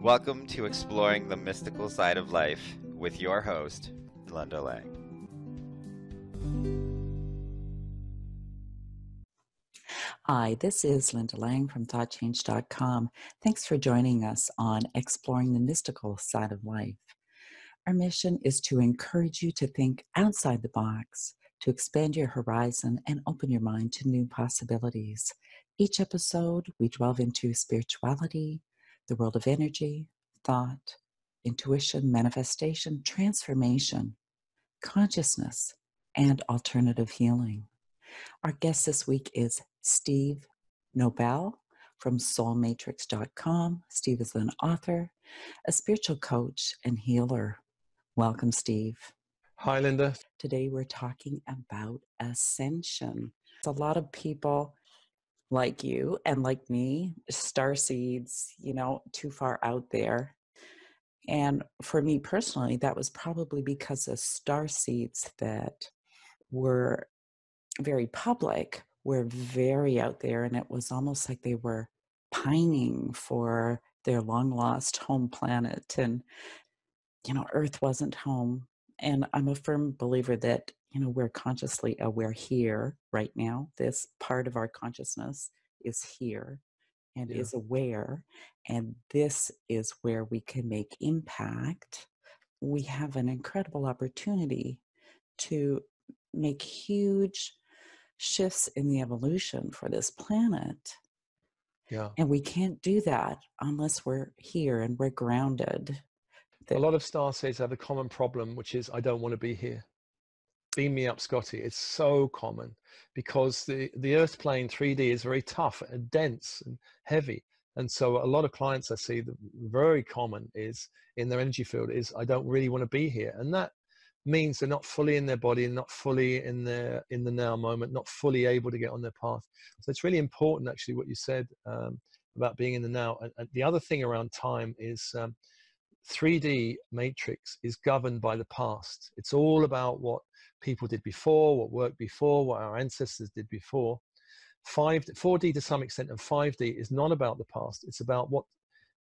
Welcome to Exploring the Mystical Side of Life with your host, Linda Lang. Hi, this is Linda Lang from ThoughtChange.com. Thanks for joining us on Exploring the Mystical Side of Life. Our mission is to encourage you to think outside the box, to expand your horizon and open your mind to new possibilities. Each episode, we delve into spirituality, the world of energy, thought, intuition, manifestation, transformation, consciousness, and alternative healing. Our guest this week is Steve Nobel from soulmatrix.com. Steve is an author, a spiritual coach, and healer. Welcome, Steve. Hi, Linda. Today we're talking about ascension. A lot of people like you and like me, starseeds, too far out there. And for me personally, that was probably because of starseeds that were very public, were very out there, and it was almost like they were pining for their long lost home planet, and Earth wasn't home. And I'm a firm believer that we're consciously aware here right now. This part of our consciousness is here and is aware, and this is where we can make impact. We have an incredible opportunity to make huge shifts in the evolution for this planet. Yeah. And we can't do that unless we're here and we're grounded. A lot of starseeds have a common problem, which is, I don't want to be here. Beam me up, Scotty. It's so common because the Earth plane 3D is very tough and dense and heavy. And so a lot of clients I see, that very common is in their energy field is, I don't really want to be here. And that means they're not fully in their body and not fully in the now moment, not fully able to get on their path. So it's really important, actually, what you said about being in the now. And the other thing around time is 3D matrix is governed by the past. It's all about what people did before, what worked before, what our ancestors did before. 4D to some extent, and 5D is not about the past. It's about what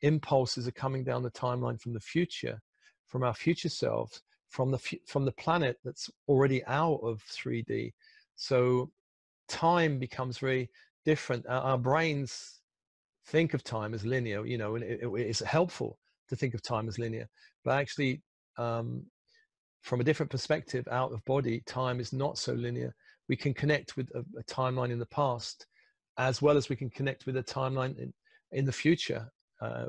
impulses are coming down the timeline from the future, from our future selves, from the planet that's already out of 3D. So time becomes very different. Our brains think of time as linear, and it's helpful to think of time as linear, but actually from a different perspective, out of body, time is not so linear. We can connect with a timeline in the past, as well as we can connect with a timeline in the future.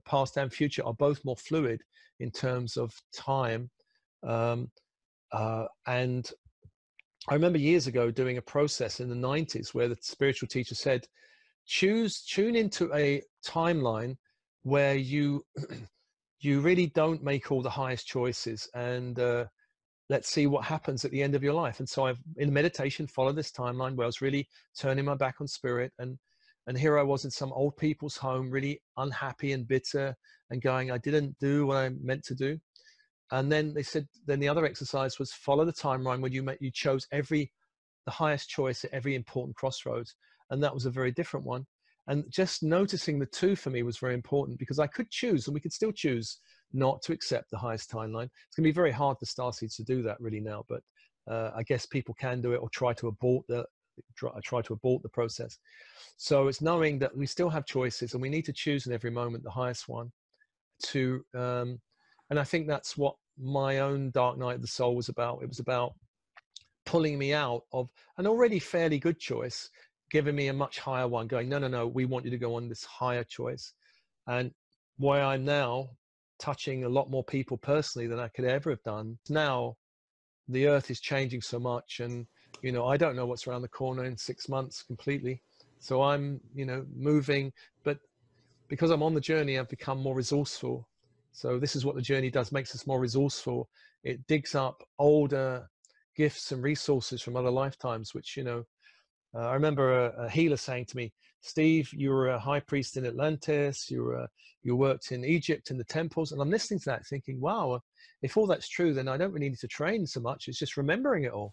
Past and future are both more fluid in terms of time. And I remember years ago doing a process in the 90s where the spiritual teacher said, tune into a timeline where you really don't make all the highest choices, and let's see what happens at the end of your life. And so I've, in meditation, followed this timeline where I was really turning my back on spirit, and here I was in some old people's home, really unhappy and bitter, and going, I didn't do what I meant to do. And then they said, then the other exercise was follow the timeline where you chose the highest choice at every important crossroads. And that was a very different one. And just noticing the two for me was very important, because I could choose, and we could still choose not to accept the highest timeline. It's going to be very hard for starseeds to do that really now, but I guess people can do it, or try to abort the process. So it's knowing that we still have choices, and we need to choose in every moment the highest one. And I think that's what my own dark night of the soul was about. It was about pulling me out of an already fairly good choice, giving me a much higher one, going, no, we want you to go on this higher choice. And where I'm now touching a lot more people personally than I could ever have done. Now the Earth is changing so much, and I don't know what's around the corner in 6 months completely. So I'm moving, but because I'm on the journey, I've become more resourceful. So this is what the journey does, makes us more resourceful. It digs up older gifts and resources from other lifetimes, which I remember a healer saying to me, Steve, you were a high priest in Atlantis, you worked in Egypt in the temples. And I'm listening to that thinking, wow, if all that's true, then I don't really need to train so much. It's just remembering it all.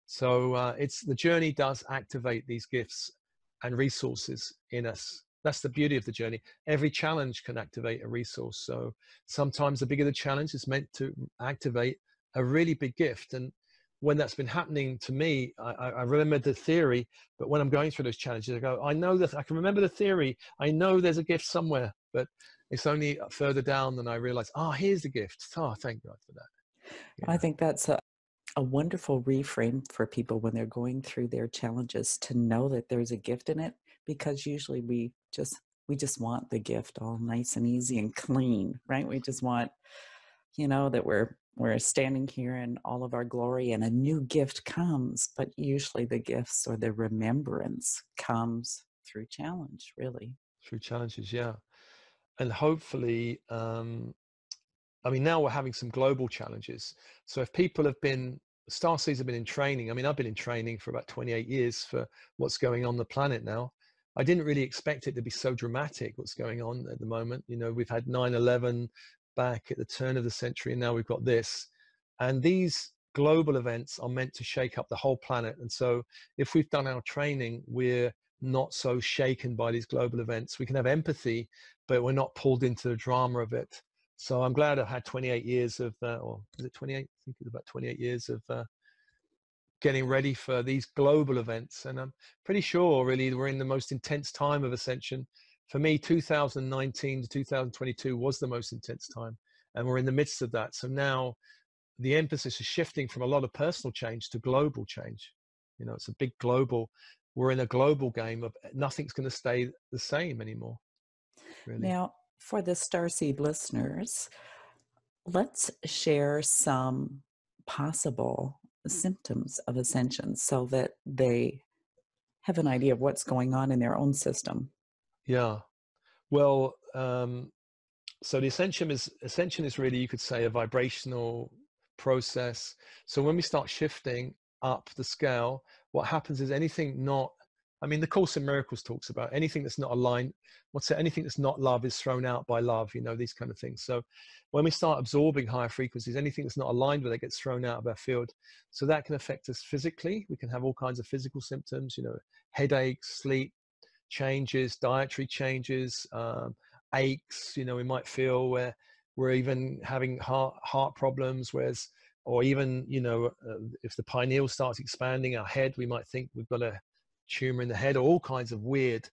So the journey does activate these gifts and resources in us. That's the beauty of the journey. Every challenge can activate a resource. So sometimes the bigger the challenge is meant to activate a really big gift. And when that's been happening to me, I remember the theory, but when I'm going through those challenges, I go, I know that I can remember the theory. I know there's a gift somewhere, but it's only further down than I realize, here's the gift. Oh, thank God for that. I think that's a wonderful reframe for people when they're going through their challenges, to know that there's a gift in it, because usually we just want the gift all nice and easy and clean, right? We just want, that we're standing here in all of our glory and a new gift comes, but usually the gifts or the remembrance comes through challenge, really. Through challenges, yeah. And hopefully, now we're having some global challenges. So if people have been, Starseeds have been in training. I've been in training for about 28 years for what's going on the planet now. I didn't really expect it to be so dramatic, what's going on at the moment. We've had 9/11 back at the turn of the century, and now we've got this. And these global events are meant to shake up the whole planet. And so if we've done our training, we're not so shaken by these global events. We can have empathy, but we're not pulled into the drama of it. So I'm glad I've had 28 years of, or is it 28? I think it's about 28 years of getting ready for these global events. And I'm pretty sure really we're in the most intense time of Ascension. For me, 2019 to 2022 was the most intense time. And we're in the midst of that. So now the emphasis is shifting from a lot of personal change to global change. It's a big global, we're in a global game of nothing's going to stay the same anymore. Really. Now, for the Starseed listeners, let's share some possible symptoms of ascension so that they have an idea of what's going on in their own system. Yeah. Well, so the ascension is really, you could say, a vibrational process. So when we start shifting up the scale, what happens is anything not, the Course in Miracles talks about anything that's not aligned. Anything that's not love is thrown out by love, these kind of things. So when we start absorbing higher frequencies, anything that's not aligned with it gets thrown out of our field. So that can affect us physically. We can have all kinds of physical symptoms, headaches, sleep changes, dietary changes, aches, we might feel where we're even having heart problems, or even, if the pineal starts expanding our head, we might think we've got a tumor in the head, or all kinds of weird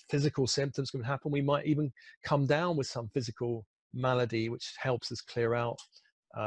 physical symptoms can happen. We might even come down with some physical malady, which helps us clear out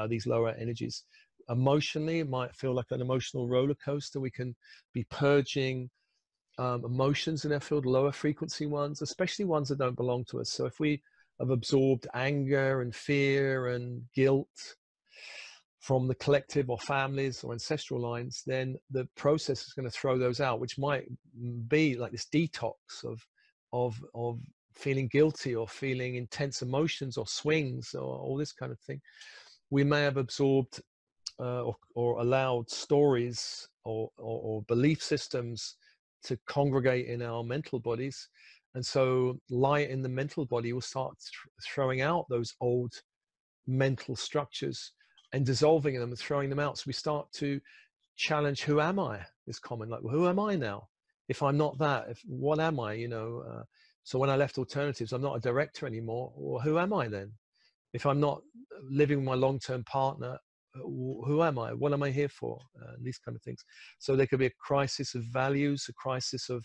these lower energies. Emotionally, it might feel like an emotional roller coaster. We can be purging emotions in our field, lower frequency ones, especially ones that don't belong to us. So if we have absorbed anger and fear and guilt from the collective or families or ancestral lines, then the process is going to throw those out, which might be like this detox of feeling guilty or feeling intense emotions or swings or all this kind of thing. We may have absorbed or allowed stories or belief systems to congregate in our mental bodies. And so light in the mental body will start throwing out those old mental structures and dissolving them and throwing them out. So we start to challenge, who am I? Is common, like, well, who am I now? If I'm not that, what am I? So when I left alternatives, I'm not a director anymore. Well, who am I then? If I'm not living with my long-term partner, who am I? What am I here for? These kind of things. So there could be a crisis of values, a crisis of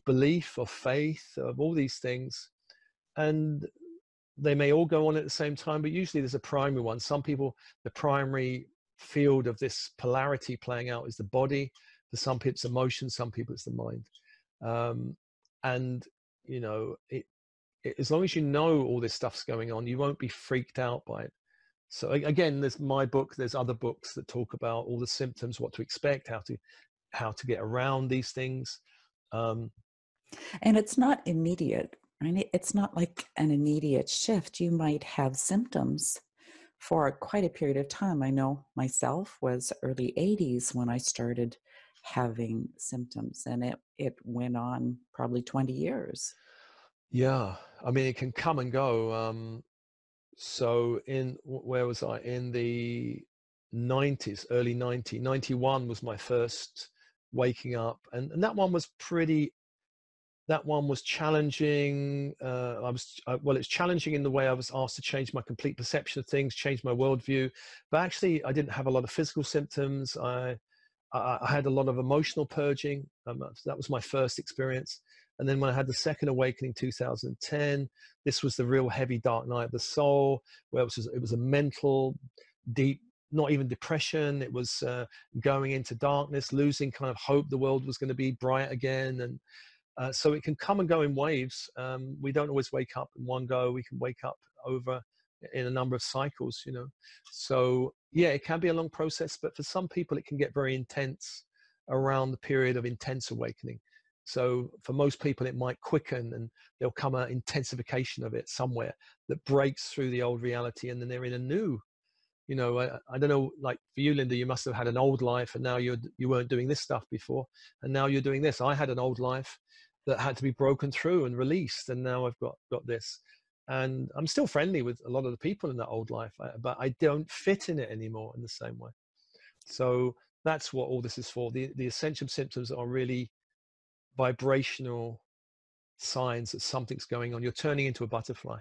belief, of faith, of all these things. And they may all go on at the same time, but usually there's a primary one. Some people, the primary field of this polarity playing out is the body. For some people it's emotion, some people it's the mind. And as long as you know all this stuff's going on, you won't be freaked out by it. So again, there's my book, there's other books that talk about all the symptoms, what to expect, how to get around these things. And it's not immediate, right? It's not like an immediate shift. You might have symptoms for quite a period of time. I know myself was early 80s when I started having symptoms, and it went on probably 20 years. Yeah, it can come and go. So where was I? In the 90s, early 91 was my first waking up. And that one was pretty That one was challenging. Well, it's challenging in the way I was asked to change my complete perception of things, change my worldview. But actually, I didn't have a lot of physical symptoms. I had a lot of emotional purging. That was my first experience. And then when I had the second awakening, 2010, this was the real heavy dark night of the soul, where it was a mental, deep, not even depression. It was going into darkness, losing kind of hope the world was going to be bright again. And so it can come and go in waves. We don't always wake up in one go. We can wake up over in a number of cycles, you know. So yeah, it can be a long process, but for some people it can get very intense around the period of intense awakening. So for most people it might quicken, and there'll come an intensification of it somewhere that breaks through the old reality, and then they're in a new, you know, I don't know, like for you, Linda, you must have had an old life, and now you weren't doing this stuff before, and now you're doing this. I had an old life that had to be broken through and released, and now I've got this. And I'm still friendly with a lot of the people in that old life, but I don't fit in it anymore in the same way. So that's what all this is for. The Ascension symptoms are really vibrational signs that something's going on. You're turning into a butterfly.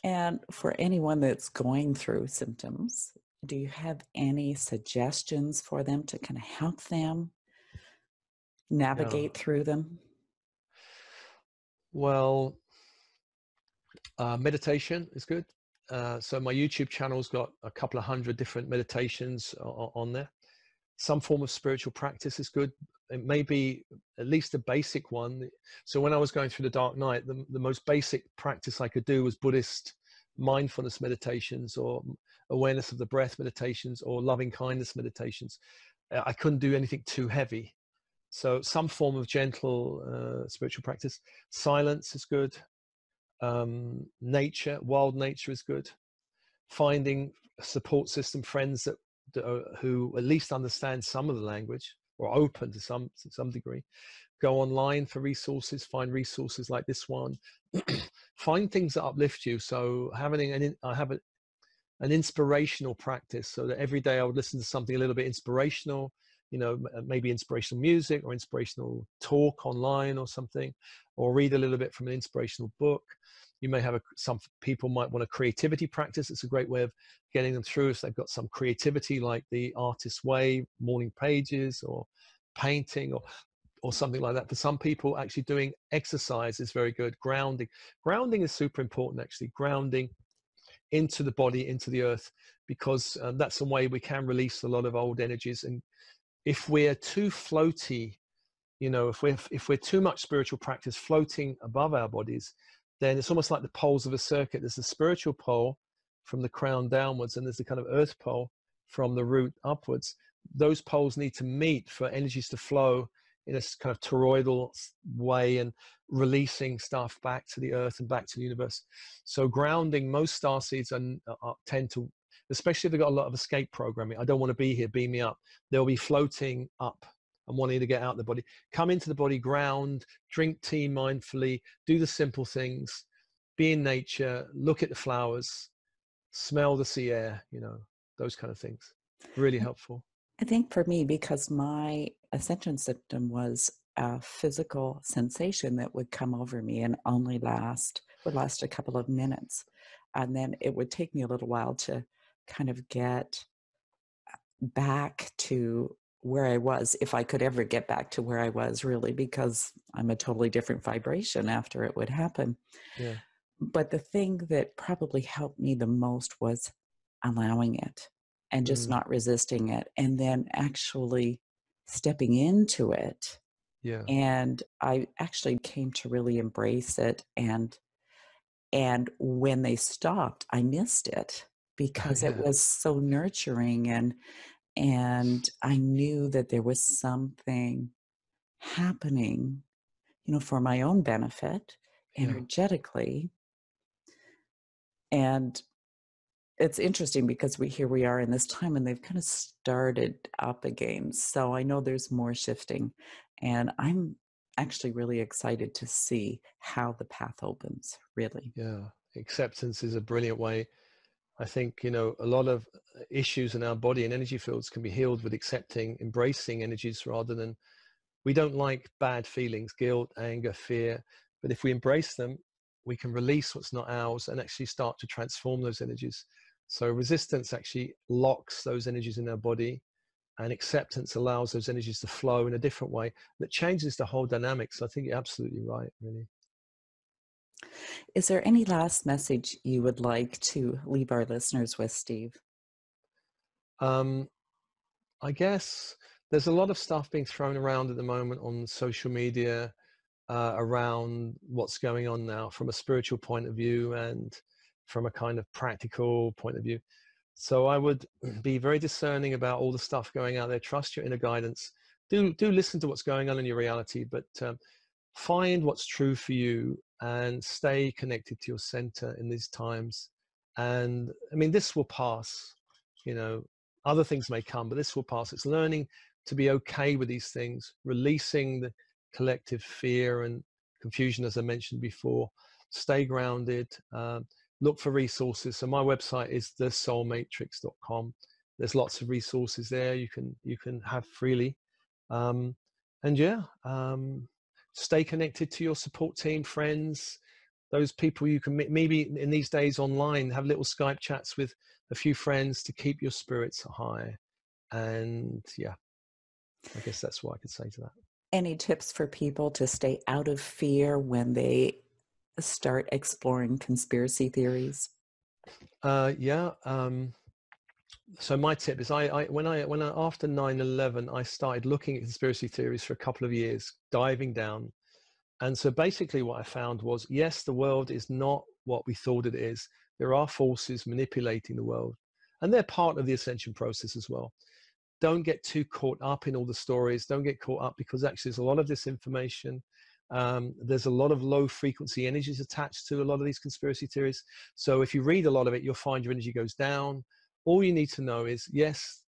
And for anyone that's going through symptoms, do you have any suggestions for them to kind of help them navigate through them? Well, meditation is good. So my YouTube channel's got a couple of hundred different meditations on there. Some form of spiritual practice is good. It may be at least a basic one. So when I was going through the dark night, the most basic practice I could do was Buddhist mindfulness meditations, or awareness of the breath meditations, or loving kindness meditations. I couldn't do anything too heavy. So some form of gentle spiritual practice. Silence is good. Nature, wild nature is good. Finding a support system, friends who at least understand some of the language, or open to some degree. Go online for resources, find resources like this one. Find things that uplift you. So I have an inspirational practice, so that every day I would listen to something a little bit inspirational, you know, maybe inspirational music or inspirational talk online or something, or read a little bit from an inspirational book. You may have some people might want a creativity practice. It's a great way of getting them through if they've got some creativity, like the Artist's Way, morning pages, or painting, or something like that. For some people, actually doing exercise is very good. Grounding is super important, actually. Grounding into the body, into the earth, because that's a way we can release a lot of old energies. And if we're too floaty, you know, if we're too much spiritual practice floating above our bodies, then it's almost like the poles of a circuit. There's the spiritual pole from the crown downwards, and there's the kind of earth pole from the root upwards. Those poles need to meet for energies to flow in a kind of toroidal way, and releasing stuff back to the earth and back to the universe. So grounding, most starseeds tend to, especially if they've got a lot of escape programming. I don't want to be here, beam me up. They'll be floating up and wanting to get out of the body. Come into the body, ground, drink tea mindfully, do the simple things, be in nature, look at the flowers, smell the sea air, you know, those kind of things. Really helpful. I think for me, because my ascension symptom was a physical sensation that would come over me and would last a couple of minutes. And then it would take me a little while to kind of get back to where I was, if I could ever get back to where I was, really, because I'm a totally different vibration after it would happen. Yeah. But the thing that probably helped me the most was allowing it and just not resisting it, and then actually stepping into it. Yeah. And I actually came to really embrace it. And when they stopped, I missed it because it was so nurturing, and I knew that there was something happening, you know, for my own benefit energetically. And it's interesting because here we are in this time, and they've kind of started up again. So I know there's more shifting, and I'm actually really excited to see how the path opens, really. Yeah. Acceptance is a brilliant way. I think, you know, a lot of issues in our body and energy fields can be healed with accepting, embracing energies rather than We don't like bad feelings, guilt, anger, fear, but if we embrace them, we can release what's not ours and actually start to transform those energies. So resistance actually locks those energies in our body, and acceptance allows those energies to flow in a different way that changes the whole dynamic. So I think you're absolutely right, really. Is there any last message you would like to leave our listeners with, Steve? I guess there's a lot of stuff being thrown around at the moment on social media around what's going on now from a spiritual point of view and from a kind of practical point of view. So I would be very discerning about all the stuff going out there. Trust your inner guidance. Do listen to what's going on in your reality, but find what's true for you and stay connected to your center in these times. And I mean, this will pass. You know, other things may come, but this will pass. It's learning to be okay with these things, releasing the collective fear and confusion, as I mentioned before. Stay grounded. Look for resources. So my website is thesoulmatrix.com. There's lots of resources there you can have freely. Stay connected to your support team, friends, those people you can maybe in these days online, have little Skype chats with a few friends to keep your spirits high. And yeah, I guess that's what I could say to that. Any tips for people to stay out of fear when they start exploring conspiracy theories? So my tip is when after 9/11, I started looking at conspiracy theories for a couple of years, diving down. And so basically what I found was, yes, the world is not what we thought it is. There are forces manipulating the world, and they're part of the ascension process as well. Don't get too caught up in all the stories. Don't get caught up, because actually there's a lot of disinformation. There's a lot of low frequency energies attached to a lot of these conspiracy theories. So if you read a lot of it, you'll find your energy goes down. All you need to know is, yes,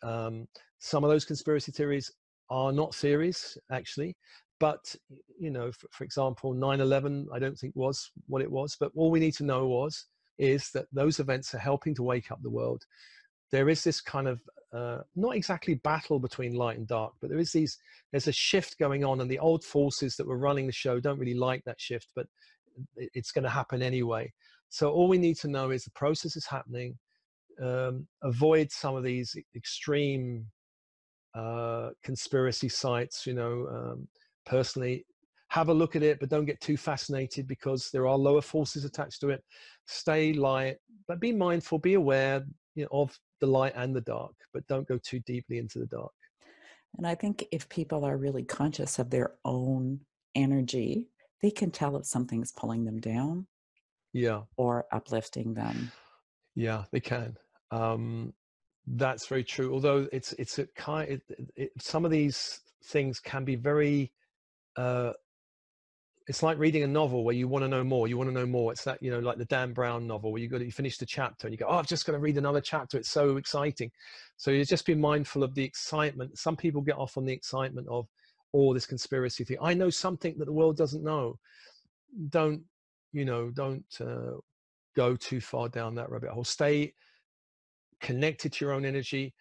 some of those conspiracy theories are not theories, actually. But, you know, for example, 9/11, I don't think was what it was. But all we need to know is that those events are helping to wake up the world. There is this kind of, not exactly battle between light and dark, but there's a shift going on, and the old forces that were running the show don't really like that shift, but it's going to happen anyway. So all we need to know is the process is happening. Avoid some of these extreme conspiracy sites, personally have a look at it, but don't get too fascinated, because there are lower forces attached to it. Stay light, but be mindful, be aware, of the light and the dark, but don't go too deeply into the dark. And I think if people are really conscious of their own energy, they can tell if something's pulling them down, or uplifting them. Yeah, they can. That's very true. Although some of these things can be very, it's like reading a novel where you want to know more. You want to know more. It's that, like the Dan Brown novel where you finish the chapter and you go, oh, I've just got to read another chapter. It's so exciting. So you just be mindful of the excitement. Some people get off on the excitement of all this conspiracy thing. I know something that the world doesn't know. Don't go too far down that rabbit hole. Stay connected to your own energy.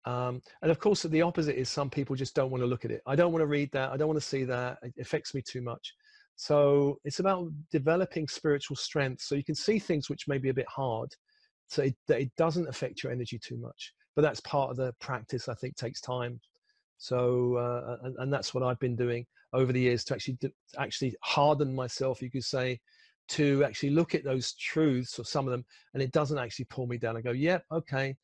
And of course, the opposite is some people just don't want to look at it. I don't want to read that. I don't want to see that. It affects me too much. So it's about developing spiritual strength, so you can see things which may be a bit hard, so that it doesn't affect your energy too much. But that's part of the practice. I think takes time. So and that's what I've been doing over the years, to actually harden myself, you could say, to actually look at those truths, or some of them, and it doesn't actually pull me down. I go, yeah, okay,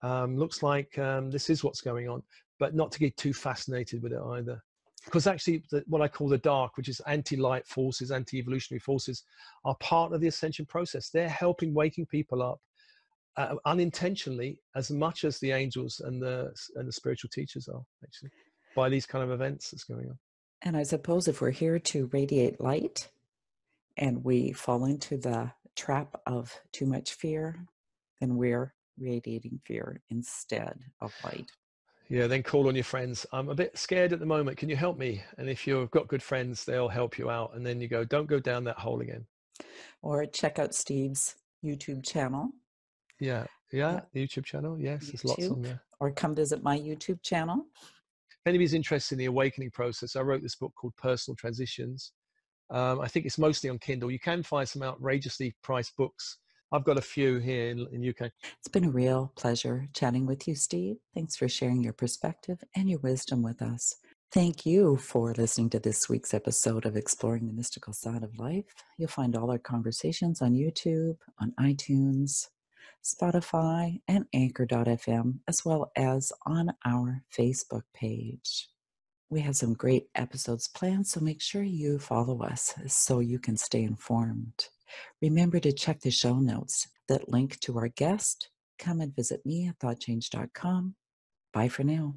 looks like this is what's going on, but not to get too fascinated with it either. Because actually what I call the dark, which is anti-light forces, anti-evolutionary forces, are part of the ascension process. They're helping waking people up unintentionally, as much as the angels and the spiritual teachers are, actually, by these kind of events that's going on. And I suppose if we're here to radiate light and we fall into the trap of too much fear, then we're radiating fear instead of light. Yeah, then call on your friends. I'm a bit scared at the moment. Can you help me? And if you've got good friends, they'll help you out. And then you go, don't go down that hole again. Or check out Steve's YouTube channel. Yeah, the YouTube channel. Yes, there's lots on there. Or come visit my YouTube channel. If anybody's interested in the awakening process, I wrote this book called Personal Transitions. I think it's mostly on Kindle. You can find some outrageously priced books. I've got a few here in UK. It's been a real pleasure chatting with you, Steve. Thanks for sharing your perspective and your wisdom with us. Thank you for listening to this week's episode of Exploring the Mystical Side of Life. You'll find all our conversations on YouTube, on iTunes, Spotify, and Anchor.fm, as well as on our Facebook page. We have some great episodes planned, so make sure you follow us so you can stay informed. Remember to check the show notes that link to our guest. Come and visit me at thoughtchange.com. Bye for now.